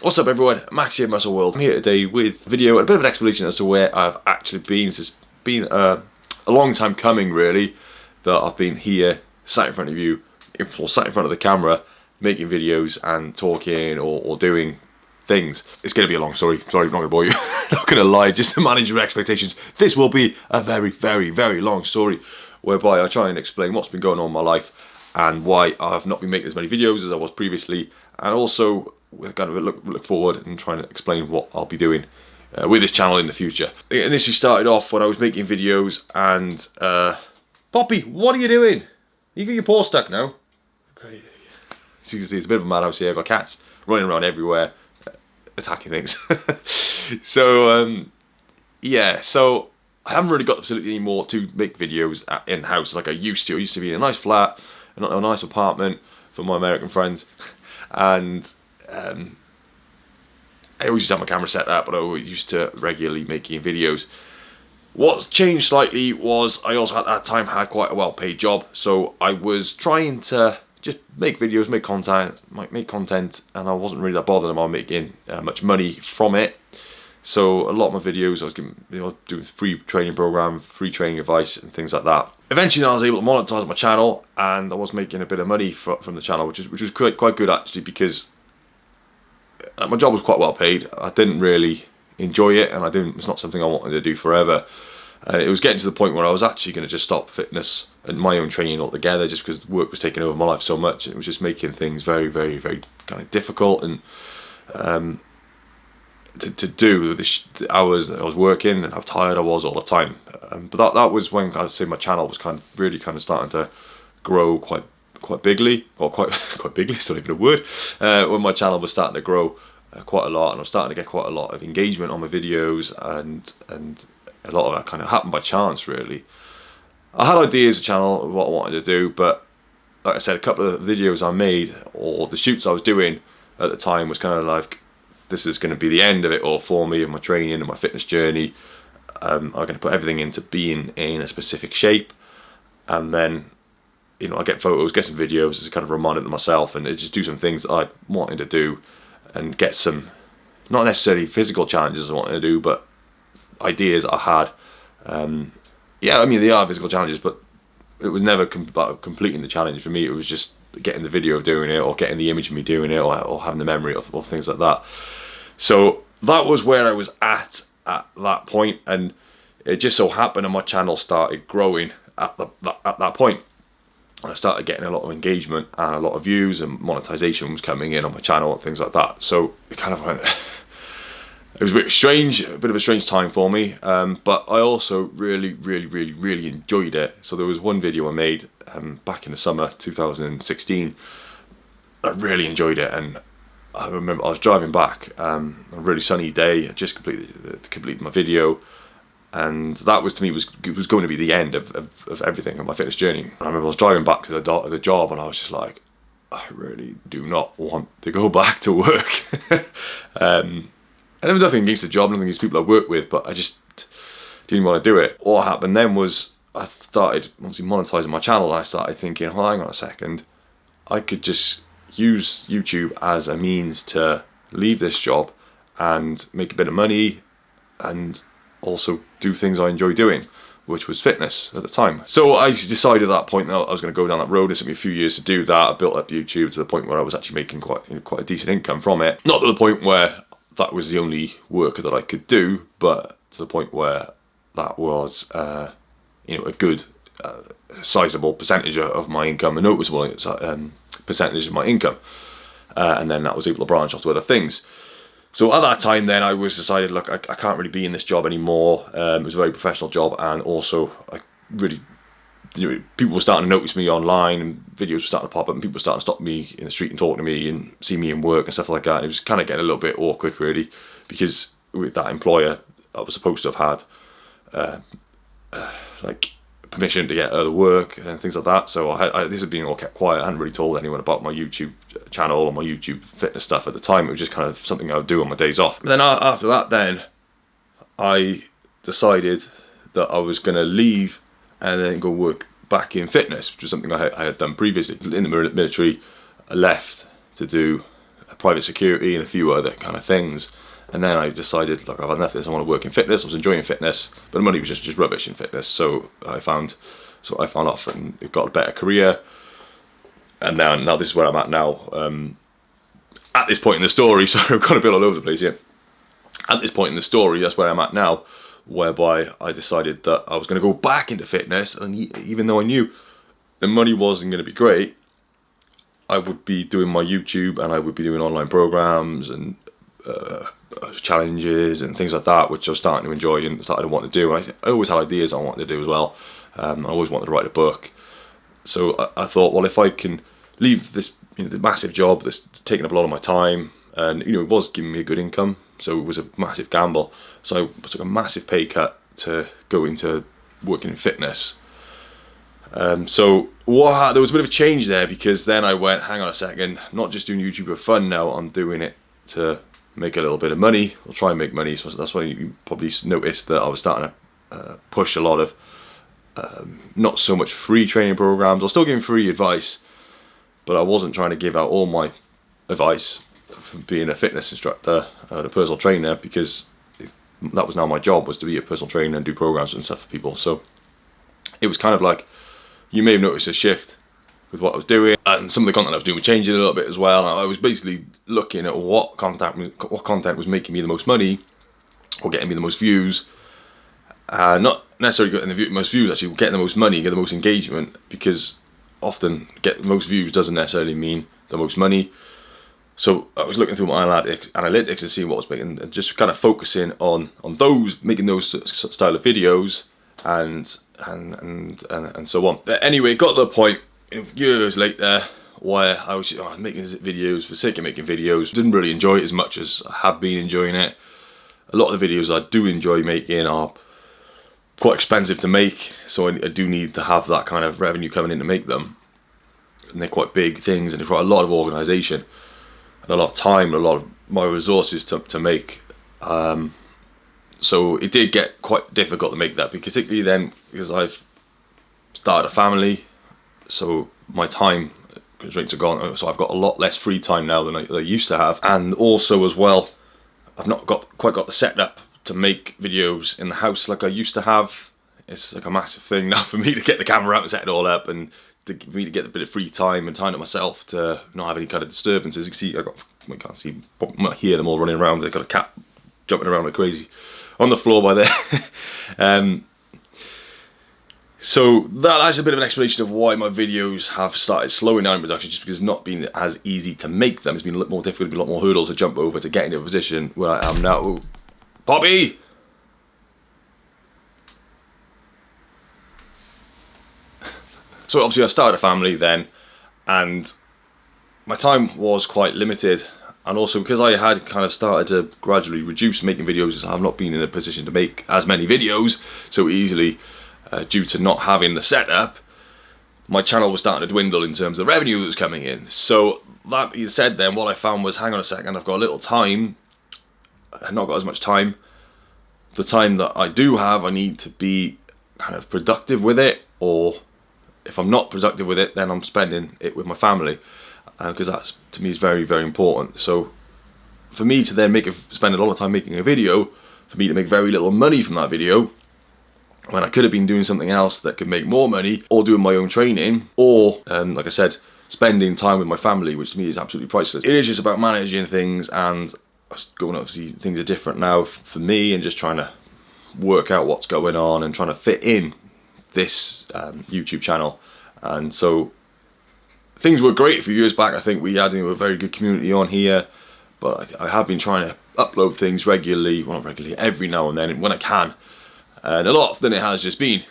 What's up everyone, Max here, Muscle World. I'm here today with a video and a bit of an explanation as to where I've actually been. This has been a long time coming really, that I've been here, sat in front of you, or sat in front of the camera, making videos and talking or doing things. It's going to be a long story, sorry, I'm not going to bore you. Not going to lie, just to manage your expectations. This will be a very, very, very long story, whereby I try and explain what's been going on in my life and why I've not been making as many videos as I was previously, and also we're kind of look forward and trying to explain what I'll be doing with this channel in the future. It initially started off when I was making videos and Poppy, what are you doing? You got your paw stuck now. Okay. As you can see, it's a bit of a madhouse here. I've got cats running around everywhere, attacking things. So yeah, so I haven't really got the facility anymore to make videos in-house like I used to. I used to be in a nice flat, a nice apartment for my American friends, and I always used to have my camera set up, but I always used to regularly making videos. What's changed slightly was I also at that time had quite a well-paid job, so I was trying to just make videos, make content, and I wasn't really that bothered about making much money from it. So a lot of my videos I was giving, doing free training program, free training advice, and things like that. Eventually, I was able to monetize my channel, and I was making a bit of money from the channel, which was quite good actually, because my job was quite well paid. I didn't really enjoy it, and it's not something I wanted to do forever. And it was getting to the point where I was actually going to just stop fitness and my own training altogether, just because work was taking over my life so much. It was just making things very, very, very kind of difficult and to do the hours that I was working and how tired I was all the time. But that was when I'd say my channel was really starting to grow quite bigly, or quite bigly. It's not even a word. When my channel was starting to grow quite a lot, and I was starting to get quite a lot of engagement on my videos, and a lot of that kind of happened by chance really. I had ideas of channel, what I wanted to do, but like I said, a couple of videos I made or the shoots I was doing at the time was kind of like, this is going to be the end of it all for me and my training and my fitness journey. I'm going to put everything into being in a specific shape, and then I get photos, get some videos as a kind of reminder to myself, and just do some things that I wanted to do, and get some, not necessarily physical challenges I wanted to do, but ideas I had. Yeah, I mean, they are physical challenges, but it was never about completing the challenge for me. It was just getting the video of doing it, or getting the image of me doing it, or having the memory of things like that. So that was where I was at that point, and it just so happened that my channel started growing at that point. And I started getting a lot of engagement and a lot of views, and monetization was coming in on my channel and things like that. So it kind of went, it was a bit strange, a bit of a strange time for me, but I also really enjoyed it. So there was one video I made back in the summer 2016. I really enjoyed it, and I remember I was driving back on a really sunny day. I just completed my video, and that was, to me, was going to be the end of everything of my fitness journey. I remember I was driving back to the job, and I was just like, I really do not want to go back to work. And there was nothing against the job, nothing against people I work with, but I just didn't want to do it. What happened then was I started obviously monetizing my channel, and I started thinking, well, hang on a second, I could just use YouTube as a means to leave this job and make a bit of money, and also do things I enjoy doing, which was fitness at the time. So I decided at that point that I was going to go down that road. It took me a few years to do that. I built up YouTube to the point where I was actually making quite a decent income from it. Not to the point where that was the only work that I could do, but to the point where that was a good sizable percentage of my income, a noticeable percentage of my income, and then that was able to branch off to other things. So at that time then I was decided, look, I can't really be in this job anymore. It was a very professional job, and also I really, people were starting to notice me online, and videos were starting to pop up, and people were starting to stop me in the street and talk to me and see me in work and stuff like that. And it was kind of getting a little bit awkward really, because with that employer I was supposed to have had like permission to get other work and things like that. So this had been all kept quiet. I hadn't really told anyone about my YouTube channel or my YouTube fitness stuff at the time. It was just kind of something I would do on my days off. But then after that, then I decided that I was going to leave and then go work back in fitness, which was something I had done previously. In the military, I left to do private security and a few other kind of things. And then I decided, like, I've had enough of this, I want to work in fitness. I was enjoying fitness, but the money was just rubbish in fitness. So I found off and got a better career. And now this is where I'm at now. At this point in the story, sorry, I've gone a bit all over the place here. At this point in the story, that's where I'm at now, whereby I decided that I was going to go back into fitness. And even though I knew the money wasn't going to be great, I would be doing my YouTube and I would be doing online programs and challenges and things like that, which I was starting to enjoy and started to want to do. And I always had ideas I wanted to do as well. I always wanted to write a book. So I thought, well, if I can leave this, the massive job that's taking up a lot of my time, and it was giving me a good income, so it was a massive gamble. So I took a massive pay cut to go into working in fitness. So there was a bit of a change there, because then I went, hang on a second, I'm not just doing YouTube for fun now, I'm doing it to make a little bit of money. I'll try and make money. So that's why you probably noticed that I was starting to push a lot of not so much free training programs. I was still giving free advice, but I wasn't trying to give out all my advice from being a fitness instructor and a personal trainer, because that was now my job, was to be a personal trainer and do programs and stuff for people. So it was kind of like, you may have noticed a shift with what I was doing, and some of the content I was doing was changing a little bit as well. I was basically looking at what content was making me the most money or getting me the most views. Not necessarily getting the most views, actually getting the most money, get the most engagement, because often get the most views doesn't necessarily mean the most money. So I was looking through my analytics and seeing what was making, and just kind of focusing on those, making those style of videos and so on. But anyway, it got to the point years later where I was making videos for the sake of making videos. Didn't really enjoy it as much as I have been enjoying it. A lot of the videos I do enjoy making are quite expensive to make, so I do need to have that kind of revenue coming in to make them. And they're quite big things, and they've got a lot of organisation and a lot of time, and a lot of my resources to make. So it did get quite difficult to make that, particularly then because I've started a family, so my time constraints are gone. So I've got a lot less free time now than I used to have, and also as well, I've not quite got the setup to make videos in the house like I used to have. It's like a massive thing now for me to get the camera out and set it all up, and for me to get a bit of free time and time to myself to not have any kind of disturbances. You can see, I can't see, I hear them all running around. They've got a cat jumping around like crazy on the floor by there. So that's a bit of an explanation of why my videos have started slowing down in production, just because it's not been as easy to make them. It's been a little more difficult, a lot more hurdles to jump over to get into a position where I am now. Ooh. Poppy! So obviously I started a family then, and my time was quite limited, and also because I had kind of started to gradually reduce making videos, I've not been in a position to make as many videos so easily due to not having the setup. My channel was starting to dwindle in terms of the revenue that was coming in. So that being said, then what I found was, hang on a second, I've got a little time, I've not got as much time. The time that I do have, I need to be kind of productive with it, or if I'm not productive with it, then I'm spending it with my family, because that's, to me, is very, very important. So for me to then spend a lot of time making a video, for me to make very little money from that video, when I could have been doing something else that could make more money, or doing my own training, or like I said, spending time with my family, which to me is absolutely priceless. It is just about managing things, and obviously things are different now for me, and just trying to work out what's going on and trying to fit in this YouTube channel. And so things were great a few years back. I think we had a very good community on here, but I have been trying to upload things regularly, well not regularly, every now and then when I can, and a lot often it has just been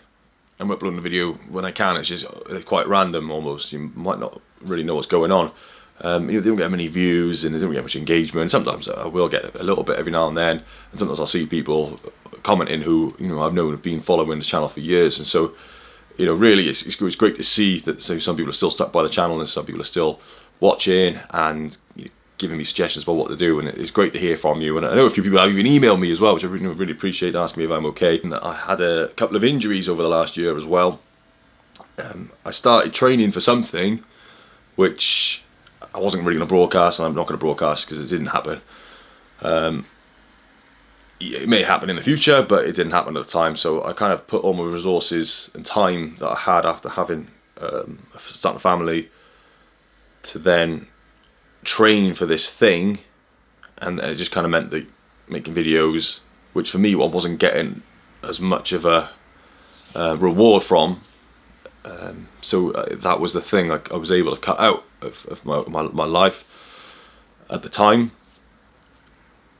I'm uploading a video when I can. It's just quite random almost. You might not really know what's going on. They don't get many views and they don't get much engagement. Sometimes I will get a little bit every now and then, and sometimes I'll see people commenting who I've known have been following the channel for years. And so really it's great to see that some people are still stuck by the channel, and some people are still watching and giving me suggestions about what to do, and it's great to hear from you. And I know a few people have even emailed me as well, which I really appreciate, asking me if I'm okay. And I had a couple of injuries over the last year as well. I started training for something which I wasn't really going to broadcast, and I'm not going to broadcast because it didn't happen. It may happen in the future, but it didn't happen at the time. So I kind of put all my resources and time that I had after having starting a family to then train for this thing, and it just kind of meant that making videos, which for me I wasn't getting as much of a reward from. So that was the thing I was able to cut out of my life at the time.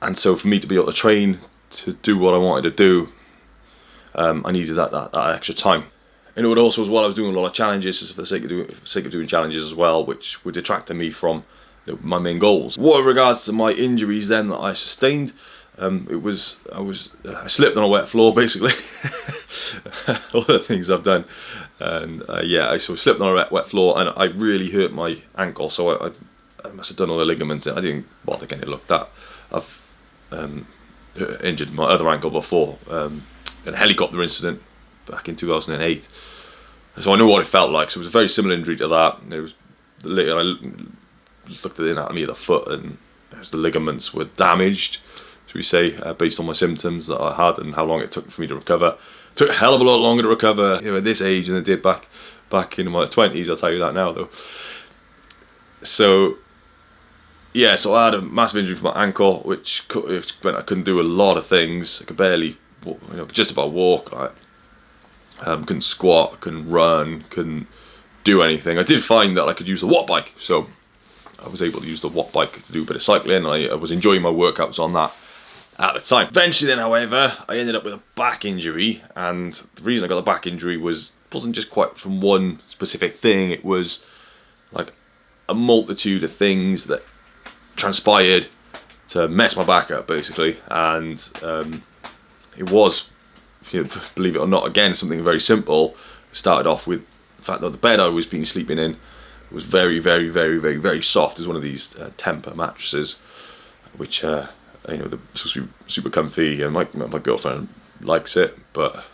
And so for me to be able to train to do what I wanted to do, I needed that extra time. And it would also, as well, I was doing a lot of challenges for the sake of doing challenges as well, which were detracting me from my main goals. What in regards to my injuries then that I sustained, I slipped on a wet floor basically. All the things I've done, and I slipped on a wet floor, and I really hurt my ankle. So I must have done all the ligaments. I didn't bother getting it looked at. I've injured my other ankle before in a helicopter incident back in 2008. So I know what it felt like. So it was a very similar injury to that. It was I looked at the anatomy of the foot, and the ligaments were damaged, should we say, based on my symptoms that I had and how long it took for me to recover. It took a hell of a lot longer to recover, at this age than it did back in my 20s. I'll tell you that now, though. So so I had a massive injury for my ankle, which meant I couldn't do a lot of things. I could barely, just about walk. I couldn't squat, couldn't run, couldn't do anything. I did find that I could use the watt bike, so I was able to use the watt bike to do a bit of cycling. I was enjoying my workouts on that at the time. Eventually then, however, I ended up with a back injury, and the reason I got the back injury wasn't just quite from one specific thing. It was like a multitude of things that transpired to mess my back up basically, and it was, believe it or not, again, something very simple. It started off with the fact that the bed I was sleeping in was very, very, very, very, very soft. It was one of these Temper mattresses, which they're supposed to be super comfy, and my girlfriend likes it, but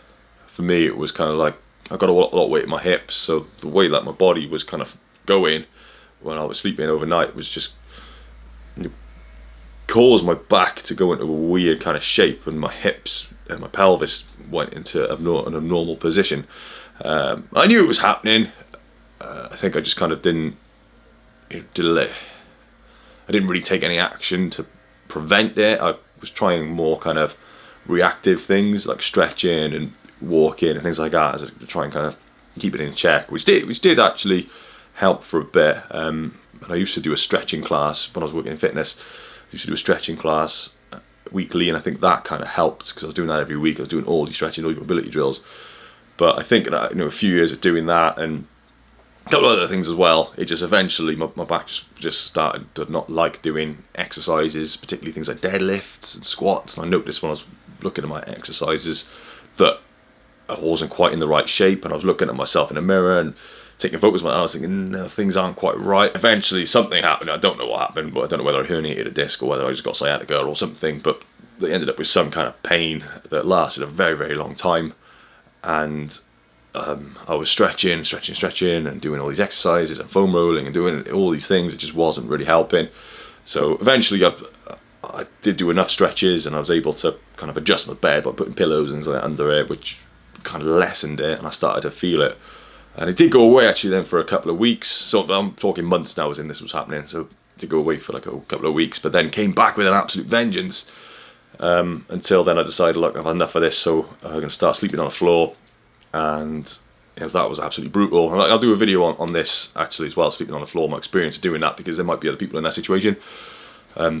for me it was kind of like I got a lot of weight in my hips, so the way that my body was kind of going when I was sleeping overnight was just caused my back to go into a weird kind of shape, and my hips and my pelvis went into an abnormal position. I knew it was happening. I think I just kind of didn't I didn't really take any action to prevent it. I was trying more kind of reactive things like stretching and walking and things like that, as to try and kind of keep it in check, which did actually help for a bit. And I used to do a stretching class when I was working in fitness. I used to do a stretching class weekly, and I think that kind of helped because I was doing that every week. I was doing all these stretching, all these mobility drills. But I think that, a few years of doing that and a couple of other things as well, it just eventually my back just started to not like doing exercises, particularly things like deadlifts and squats. And I noticed when I was looking at my exercises that I wasn't quite in the right shape, and I was looking at myself in the mirror and taking photos of it, and I was thinking, no, things aren't quite right. Eventually something happened. I don't know what happened, but I don't know whether I herniated a disc or whether I just got sciatica or something, but they ended up with some kind of pain that lasted a very, very long time. And I was stretching and doing all these exercises and foam rolling and doing all these things. It just wasn't really helping. So eventually I did do enough stretches, and I was able to kind of adjust my bed by putting pillows and something under it, which kind of lessened it, and I started to feel it. And it did go away actually then for a couple of weeks. So I'm talking months now as in this was happening. So it did go away for like a couple of weeks, but then came back with an absolute vengeance. Until then I decided, look, I've had enough of this, so I'm going to start sleeping on the floor. And that was absolutely brutal. And I'll do a video on this actually as well, sleeping on the floor, my experience of doing that, because there might be other people in that situation.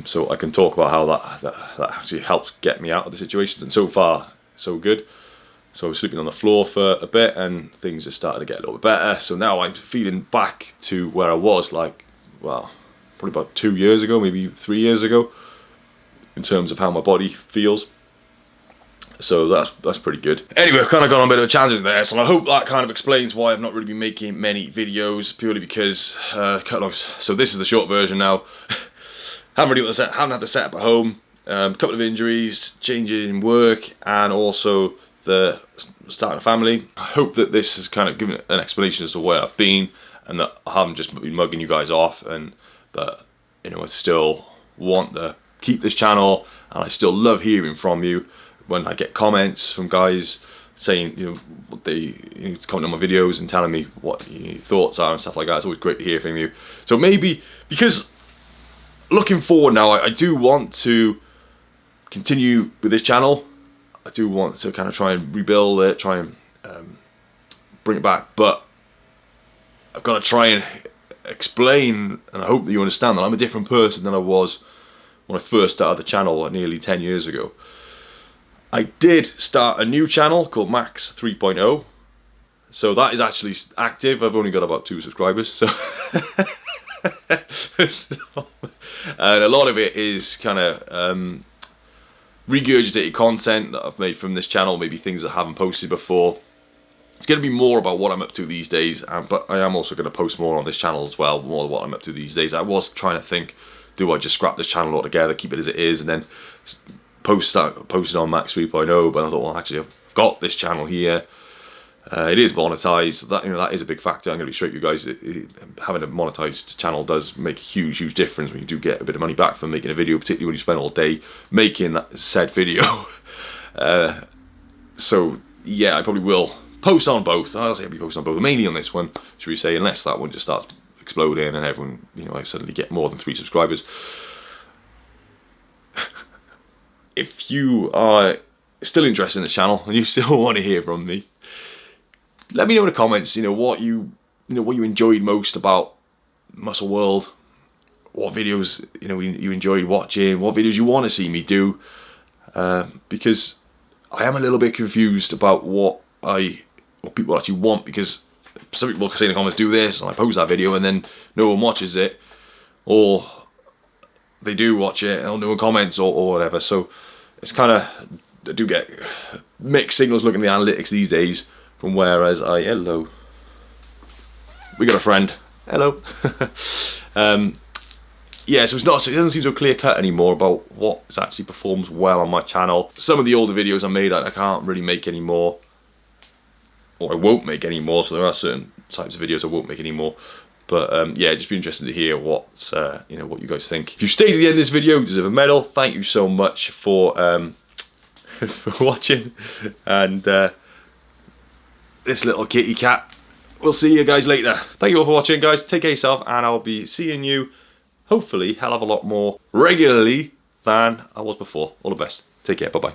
So I can talk about how that actually helped get me out of the situation. And so far, so good. So I was sleeping on the floor for a bit, and things just started to get a little bit better. So now I'm feeling back to where I was, probably about 2 years ago, maybe 3 years ago, in terms of how my body feels. So that's pretty good. Anyway, I've kind of gone on a bit of a tangent there, so I hope that kind of explains why I've not really been making many videos, purely because so this is the short version now. haven't had the setup at home. A couple of injuries, changing work, and also the starting a family. I hope that this has kind of given an explanation as to where I've been, and that I haven't just been mugging you guys off, and But you know, I still want to keep this channel, and I still love hearing from you when I get comments from guys saying, you know, what they comment on my videos and telling me what your thoughts are and stuff like that. It's always great to hear from you. So maybe, because looking forward now, I do want to continue with this channel. I do want to kind of try and rebuild it, try and bring it back, but I've got to try and explain, and I hope that you understand that I'm a different person than I was when I first started the channel nearly 10 years ago. I did start a new channel called Max 3.0, so that is actually active. I've only got about 2 subscribers, so and a lot of it is kind of regurgitated content that I've made from this channel, maybe things that I haven't posted before. It's going to be more about what I'm up to these days, but I am also going to post more on this channel as well, more of what I'm up to these days. I was trying to think, do I just scrap this channel altogether, keep it as it is, and then post it on Max 3.0, but I thought, well, actually, I've got this channel here. It is monetized. That, you know, that is a big factor. I'm going to be straight with you guys. Having a monetized channel does make a huge, huge difference when you do get a bit of money back from making a video, particularly when you spend all day making that said video. So yeah, I probably will post on both. I'll say I'll be posting on both, mainly on this one, should we say, unless that one just starts exploding and everyone, you know, I suddenly get more than 3 subscribers. If you are still interested in this channel and you still want to hear from me, let me know in the comments, you know, what you enjoyed most about Muscle World, what videos, you know, you enjoyed watching, what videos you want to see me do, because I am a little bit confused about what people actually want, because some people say in the comments, do this, and I post that video and then no one watches it, or they do watch it and no one comments or whatever. So it's kind of, I do get mixed signals looking at the analytics these days, from whereas hello, we got a friend, hello. Yeah, so it doesn't seem so clear cut anymore about what actually performs well on my channel. Some of the older videos I made, I can't really make anymore, or I won't make anymore. So there are certain types of videos I won't make anymore. But yeah, just be interested to hear what you know, what you guys think. If you stayed to the end of this video, you deserve a medal. Thank you so much for for watching, and this little kitty cat. We'll see you guys later. Thank you all for watching, guys. Take care of yourself, and I'll be seeing you hopefully hell of a lot more regularly than I was before. All the best. Take care. Bye bye.